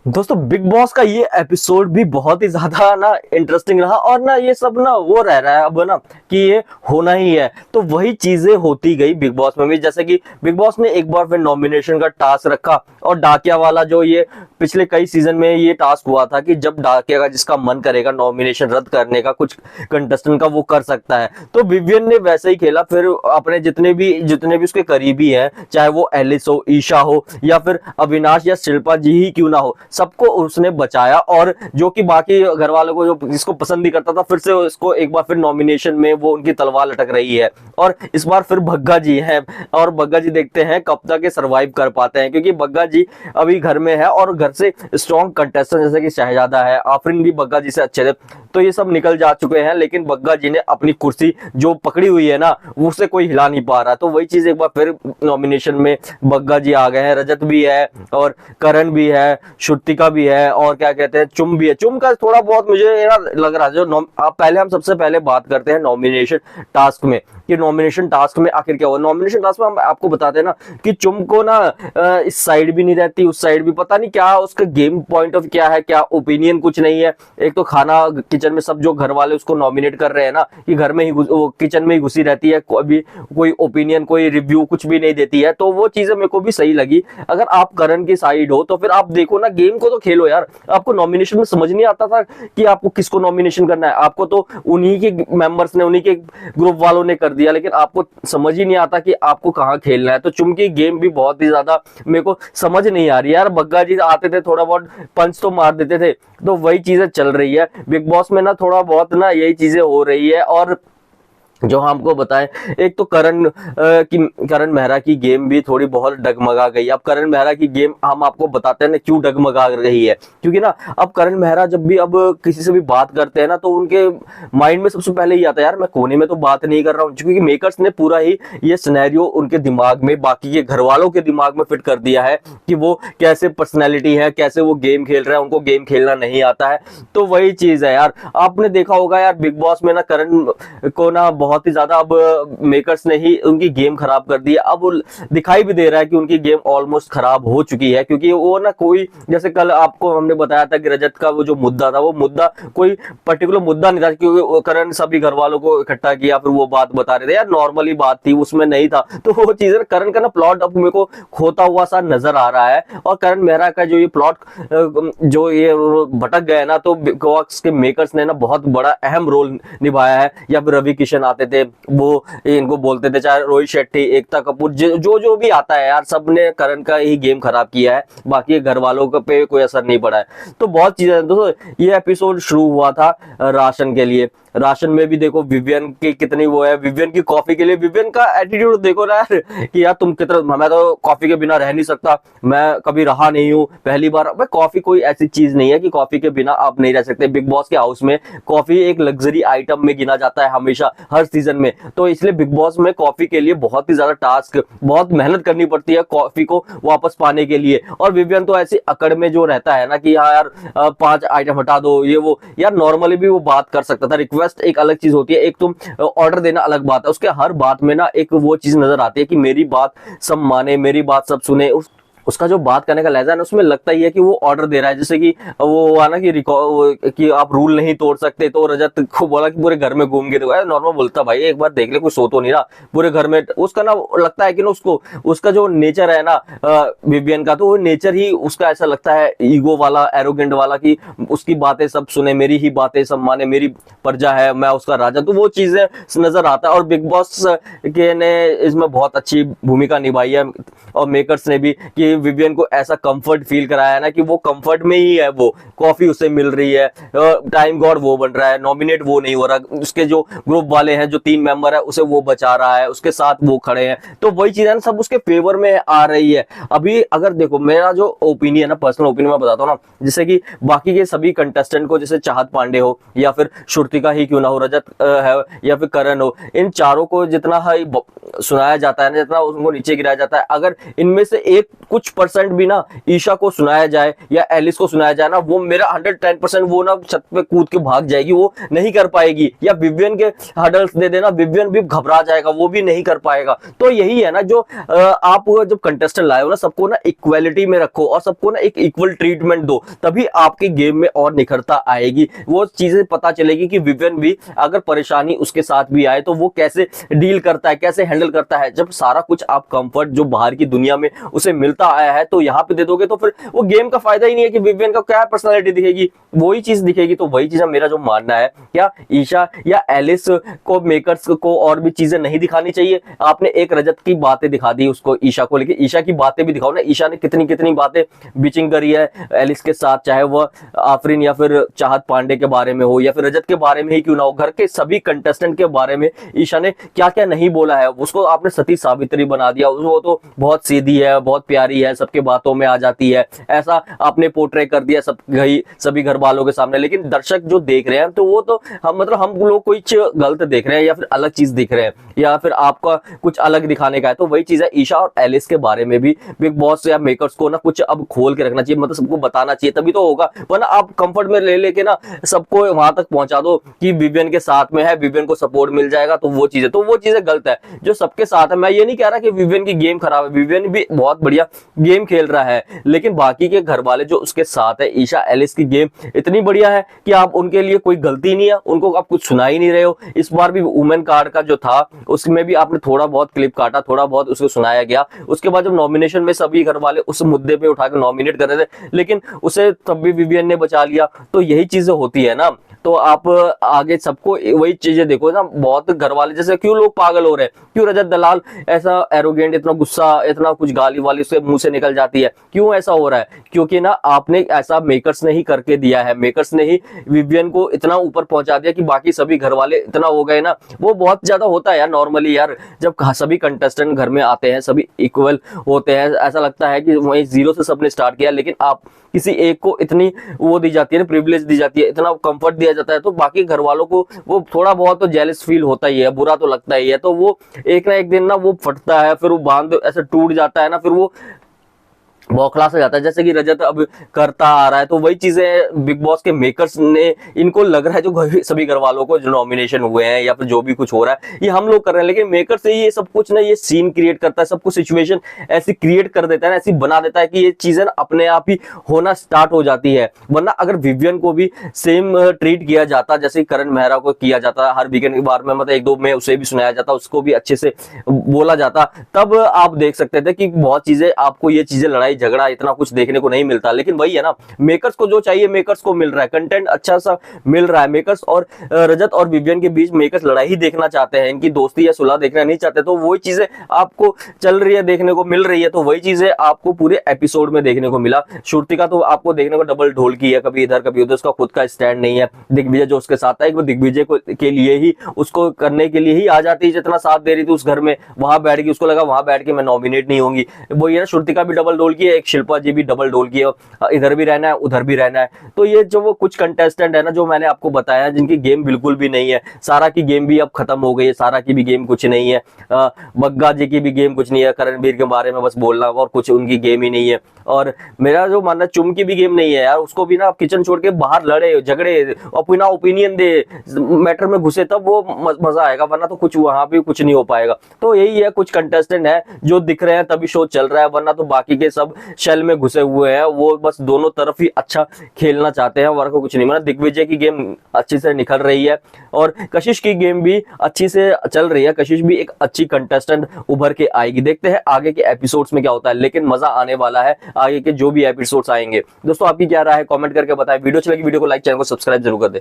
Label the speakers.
Speaker 1: दोस्तों big boss का ये एपिसोड भी बहुत ही ज्यादा ना इंटरेस्टिंग रहा और ना ये सब ना वो रह रहा है अब ना कि ये होना ही है। तो वही चीजें होती गई बिग बॉस में भी, जैसे कि बिग बॉस ने एक बार फिर नॉमिनेशन का टास्क रखा और डाकिया वाला जो ये पिछले कई सीजन में ये टास्क हुआ था कि जब डाकिया का जिसका मन करेगा नॉमिनेशन रद्द करने का कुछ कंटेस्टेंट का वो कर सकता है। तो विवियन ने वैसे ही खेला, फिर अपने जितने भी उसके करीबी हैं, चाहे वो एलिस हो, ईशा हो या फिर अविनाश या शिल्पा जी ही क्यों ना हो, सबको उसने बचाया। और जो कि बाकी घर वालों को जो जिसको पसंद नहीं करता था, फिर से उसको एक बार फिर नॉमिनेशन में वो उनकी तलवार लटक रही है। और इस बार फिर भग्गा जी हैं और भग्गा जी देखते हैं कब तक ये सर्वाइव कर पाते हैं, क्योंकि भग्गा जी अभी घर में है और घर से स्ट्रॉन्ग कंटेस्टेंट जैसे कि शहजादा है, आफरीन भी भग्गा जी से अच्छे थे, तो ये सब निकल जा चुके हैं। लेकिन भग्गा जी ने अपनी कुर्सी जो पकड़ी हुई है ना, उससे कोई हिला नहीं पा रहा। तो वही चीज एक बार फिर नॉमिनेशन में भग्गा जी आ गए हैं। रजत भी है और करण भी है, श्रुतिका भी है और क्या कहते हैं चुम भी है। चुम का थोड़ा बहुत मुझे ना लग रहा है जो आप पहले हम सबसे पहले बात करते हैं नॉमिनेशन टास्क में कि नॉमिनेशन टास्क में आखिर क्या हुआ। नॉमिनेशन टास्क में हम आपको बताते हैं ना कि चुम को ना इस साइड भी नहीं रहती, उस साइड भी, पता नहीं क्या उसका गेम पॉइंट ऑफ क्या है, क्या ओपिनियन कुछ नहीं है। एक तो खाना किचन में सब जो घर वाले उसको नॉमिनेट कर रहे हैं ना कि घर में ही किचन में ही घुसी रहती है, अभी कोई ओपिनियन कोई रिव्यू कुछ भी नहीं देती है। तो वो चीजें मेरे को भी सही लगी। अगर आप करण की साइड हो तो फिर आप देखो ना, गेम को तो खेलो यार। आपको नॉमिनेशन में समझ नहीं आता था कि आपको किसको नॉमिनेशन करना है, आपको तो उन्हीं के मेंबर्स ने, उन्हीं के ग्रुप वालों ने कर दिया, लेकिन आपको समझ ही नहीं आता कि आपको कहां खेलना है। तो चुम की गेम भी बहुत ही ज्यादा मेरे को समझ नहीं आ रही यार। बग्गा जी आते थे, थोड़ा बहुत पंच तो मार देते थे, तो वही चीजें चल रही है बिग बॉस में ना, थोड़ा बहुत ना यही चीजें हो रही है। और जो हमको बताएं, एक तो करण मेहरा की गेम भी थोड़ी बहुत डगमगा गई। अब करण मेहरा की गेम हम आपको बताते हैं ना क्यों डगमगा रही है, क्योंकि ना अब करण मेहरा जब भी अब किसी से भी बात करते हैं ना, तो उनके माइंड में सबसे पहले ही आता है यार मैं कोने में तो बात नहीं कर रहा हूँ, क्योंकि मेकर्स ने पूरा ही ये सिनेरियो उनके दिमाग में, बाकी के घर वालों के दिमाग में फिट कर दिया है कि वो कैसे पर्सनैलिटी है, कैसे वो गेम खेल रहे हैं, उनको गेम खेलना नहीं आता है। तो वही चीज है यार। आपने देखा होगा यार बिग बॉस में ना करण को ना बहुत ही ज्यादा अब मेकर्स ने ही उनकी गेम खराब कर दी है। अब दिखाई भी दे रहा है कि उनकी गेम ऑलमोस्ट खराब हो चुकी है, क्योंकि वो ना कोई, जैसे कल आपको हमने बताया था कि रजत का वो जो मुद्दा था, वो मुद्दा कोई पर्टिकुलर मुद्दा नहीं था, क्योंकि करण सभी घर वालों को इकट्ठा किया, फिर वो बात बता रहे थे यार, नॉर्मली बात थी, उसमें नहीं था। तो वो चीज करण का ना प्लॉट अब मेरे को खोता हुआ सा नजर आ रहा है। और करण मेहरा का जो ये प्लॉट जो ये भटक गया ना, तो बिग बॉस के मेकर्स ने ना बहुत बड़ा अहम रोल निभाया है। या फिर रवि किशन आते थे, वो इनको बोलते थे, चाहे रोहित शेट्टी, एकता कपूर, जो भी आता है यार, सबने करण का ही गेम खराब किया है, बाकी घर वालों पे कोई असर नहीं पड़ा है। तो बहुत चीजें दोस्तों। ये एपिसोड शुरू हुआ था राशन के लिए। राशन में भी देखो विवियन की कितनी वो है, विवियन की कॉफी के लिए विवियन का एटीट्यूड देखो ना यार कि यार तुम कितना, मैं तो कॉफी के बिना रह नहीं सकता, मैं कभी रहा नहीं हूँ, पहली बार। भाई कॉफी कोई ऐसी चीज नहीं है कि कॉफी के बिना आप नहीं रह सकते। बिग बॉस के हाउस में कॉफी एक लग्जरी आइटम में गिना जाता है हमेशा, हर सीजन में। तो इसलिए बिग बॉस में कॉफी के लिए बहुत ही ज्यादा टास्क, बहुत मेहनत करनी पड़ती है कॉफी को वापस पाने के लिए। और विवियन तो ऐसी अकड़ में जो रहता है ना कि हाँ यार 5 आइटम हटा दो, ये वो, यार नॉर्मली भी वो बात कर सकता था। रिक्वेस्ट एक अलग चीज होती है, एक तुम ऑर्डर देना अलग बात है। उसके हर बात में ना एक वो चीज नजर आती है कि मेरी बात सब माने, मेरी बात सब सुने। उसका जो बात करने का लहजा है ना, उसमें लगता ही है कि वो ऑर्डर दे रहा है। जैसे कि वो हुआ ना कि आप रूल नहीं तोड़ सकते, तो रजत को बोला कि पूरे घर में घूम के देखो, नॉर्मल बोलता भाई एक बार देख ले, कोई सो तो नहीं रहा पूरे घर में। उसका ना लगता है कि ना उसको, उसका जो नेचर है ना विवियन का, तो वो नेचर ही उसका ऐसा लगता है ईगो वाला, एरोगेंट वाला, कि उसकी बातें सब सुने, मेरी ही बातें सब माने, मेरी प्रजा है, मैं उसका राजा। तो वो चीजें नजर आता है। और बिग बॉस के ने इसमें बहुत अच्छी भूमिका निभाई है और मेकर्स ने भी, कि विवियन को ऐसा कंफर्ट फील कराया है ना कि वो कंफर्ट में ही है, वो कॉफी उसे मिल रही है, टाइम गॉड वो बन रहा है, नॉमिनेट वो नहीं हो रहा, उसके जो ग्रुप वाले हैं, जो 3 मेंबर है, उसे वो बचा रहा है, उसके साथ वो खड़े हैं। तो वही चीज है ना, सब उसके फेवर में आ रही है। अभी अगर देखो मेरा जो ओपिनियन है, पर्सनल ओपिनियन मैं बताता हूँ ना, जैसे कि बाकी के सभी कंटेस्टेंट को, जैसे चाहत पांडे हो या फिर श्रुतिका ही क्यों ना हो, रजत है या फिर करण हो, इन चारों को जितना सुनाया जाता है ना, जितना उनको नीचे गिराया जाता है, अगर इनमें से एक कुछ कुछ परसेंट भी ना ईशा को सुनाया जाए या एलिस को सुनाया जाए ना, वो मेरा 110% वो ना छत पे कूद के भाग जाएगी, वो नहीं कर पाएगी। या विवियन के हडल्स दे देना, विवियन भी घबरा जाएगा, वो भी नहीं कर पाएगा। तो यही है ना, जो आप जब कंटेस्टेंट लाए हो ना, सबको ना इक्वालिटी में रखो और सबको ना एक इक्वल ट्रीटमेंट दो, तभी आपके गेम में और निखरता आएगी। वो चीजें पता चलेगी कि विवियन भी अगर परेशानी उसके साथ भी आए तो वो कैसे डील करता है, कैसे हैंडल करता है। जब सारा कुछ आप कंफर्ट जो बाहर की दुनिया में उसे मिलता आया है तो यहाँ पे दे दोगे तो फिर वो गेम का फायदा ही नहीं है कि विवियन का क्या पर्सनालिटी दिखेगी, वही चीज दिखेगी। तो वही चीज मेरा जो मानना है, क्या ईशा या एलिस को मेकर्स को और भी चीजें नहीं दिखानी चाहिए? आपने एक रजत की बातें दिखा दी उसको ईशा को, लेकिन ईशा की बातें भी दिखाओ ना। ईशा ने कितनी कितनी बातें बिचिंग करी है एलिस के साथ, चाहे वह आफरीन या फिर चाहत पांडे के बारे में हो या फिर रजत के बारे में ही क्यों ना हो, घर के सभी कंटेस्टेंट के बारे में ईशा ने क्या क्या नहीं बोला है। उसको आपने सती सावित्री बना दिया, वो तो बहुत सीधी है, बहुत प्यारी है, सबके बातों में आ जाती है, ऐसा आपने पोर्ट्रे कर दिया सभी घर वालों के सामने। लेकिन दर्शक जो देख रहे हैं तो वो तो हम लोग कुछ गलत देख रहे हैं या फिर अलग चीज देख रहे हैं या फिर आपका कुछ अलग दिखाने का है। तो वही चीज है, ईशा और एलिस के बारे में भी बिग बॉस या मेकर्स को ना कुछ अब खोल के रखना चाहिए, सबको बताना चाहिए, तभी तो होगा। वरना आप कंफर्ट में ले लेके ना सबको वहां तक पहुंचा दो कि विवियन के साथ में है, विवियन को सपोर्ट मिल जाएगा, तो वो चीजें गलत है। जो सबके साथ है, मैं ये नहीं कह रहा कि विवियन की गेम खराब है, विवियन भी बहुत बढ़िया गेम खेल रहा है, लेकिन बाकी के घर वाले जो उसके साथ है, ईशा एलिस की गेम इतनी बढ़िया है कि आप उनके लिए कोई गलती नहीं है, उनको आप कुछ सुना ही नहीं रहे हो। इस बार भी वुमेन कार्ड का जो था उसमें भी आपने थोड़ा बहुत क्लिप काटा, थोड़ा बहुत उसको सुनाया गया। उसके बाद जब नॉमिनेशन में सभी घर वाले उस मुद्दे पे उठा के नॉमिनेट कर रहे थे, लेकिन उसे तब भी विवियन ने बचा लिया। तो यही चीजें होती है ना। तो आप आगे सबको वही चीजें देखो ना, बहुत घर वाले जैसे क्यों लोग पागल हो रहे हैं, क्यों रजत दलाल ऐसा एरोगेंट, इतना गुस्सा, इतना कुछ गाली वाली उसके मुंह से निकल जाती है, क्यों ऐसा हो रहा है? क्योंकि ना आपने ऐसा मेकर्स ने ही करके दिया है, मेकर्स ने ही विवियन को इतना ऊपर पहुंचा दिया कि बाकी सभी घर वाले इतना हो गए ना। वो बहुत ज्यादा होता है यार नॉर्मली यार, जब सभी कंटेस्टेंट घर में आते हैं, सभी इक्वल होते हैं, ऐसा लगता है कि वही जीरो से सबने स्टार्ट किया, लेकिन आप किसी एक को इतनी वो दी जाती है ना, प्रिविलेज दी जाती है, इतना कंफर्ट दिया जाता है, तो बाकी घर वालों को वो थोड़ा बहुत तो जेलस फील होता ही है, बुरा तो लगता ही है। तो वो एक ना एक दिन ना वो फटता है, फिर वो बांध ऐसे टूट जाता है ना, फिर वो बौखला से जाता है, जैसे कि रजत अब करता आ रहा है। तो वही चीजें बिग बॉस के मेकर्स ने, इनको लग रहा है जो सभी घर वालों को जो नॉमिनेशन हुए हैं या फिर जो भी कुछ हो रहा है ये हम लोग कर रहे हैं, लेकिन मेकर से ये सब कुछ ना, ये सीन क्रिएट करता है, सब कुछ सिचुएशन ऐसी क्रिएट कर देता है ना, ऐसी बना देता है कि ये चीजें अपने आप ही होना स्टार्ट हो जाती है। वरना अगर विवियन को भी सेम ट्रीट किया जाता जैसे करण मेहरा को किया जाता, हर वीकेंड के बार में मतलब एक दो में उसे भी सुनाया जाता, उसको भी अच्छे से बोला जाता, तब आप देख सकते थे कि बहुत चीजें आपको ये चीजें लड़ाई झगड़ा इतना कुछ देखने को नहीं मिलता। लेकिन वही है ना, मेकर्स को जो चाहिए मेकर्स को मिल रहा है, कंटेंट अच्छा सा मिल रहा है। मेकर्स और रजत और विवियन के बीच मेकर्स लड़ाई ही देखना चाहते हैं, इनकी दोस्ती या सुलह देखना नहीं चाहते। तो वही चीजें आपको चल रही है, देखने को मिल रही है। तो वही चीजें आपको पूरे एपिसोड में देखने को मिला। श्रुतिका तो आपको देखने को डबल ढोल की है, कभी इधर कभी उधर, उसका खुद का स्टैंड नहीं है। दिग्विजय जो उसके साथ है, वो दिग्विजय के लिए ही, उसको करने के लिए ही आ जाती है, जितना साथ दे रही थी उस घर में, वहां बैठ के उसको लगा वहां बैठ के मैं नॉमिनेट नहीं होंगी। वो ये ना, श्रुतिका भी डबल ढोल की है, एक शिल्पा जी भी डबल ढोल की है, इधर भी रहना है उधर भी रहना है। तो ये जो वो कुछ कंटेस्टेंट है ना, जो मैंने आपको बताया, जिनकी गेम बिल्कुल भी नहीं है, सारा की गेम भी अब खत्म हो गई है, सारा की भी गेम कुछ नहीं है, बग्गा जी की भी गेम कुछ नहीं है, करणवीर के बारे में बस बोलना और कुछ उनकी गेम ही नहीं है। और मेरा जो मानना, चुम की भी गेम नहीं है यार, उसको भी ना किचन छोड़ के बाहर लड़े झगड़े, अपना ओपिनियन दे, मैटर में घुसे, तब वो मजा आएगा, वरना तो कुछ वहां भी कुछ नहीं हो पाएगा। तो यही है, कुछ कंटेस्टेंट है जो दिख रहे हैं तभी शो चल रहा है, वरना तो बाकी के सब शेल में घुसे हुए हैं, वो बस दोनों तरफ ही अच्छा खेलना चाहते हैं, वरना कुछ नहीं। मतलब दिग्विजय की गेम अच्छी से निकल रही है और कशिश की गेम भी अच्छी से चल रही है, कशिश भी एक अच्छी कंटेस्टेंट उभर के आएगी। देखते हैं आगे के एपिसोड्स में क्या होता है, लेकिन मजा आने वाला है आगे के जो भी एपिसोड्स आएंगे। दोस्तों आपकी क्या राय है, कमेंट करके बताएं। वीडियो अच्छी लगी वीडियो को लाइक, चैनल को सब्सक्राइब जरूर कर दें।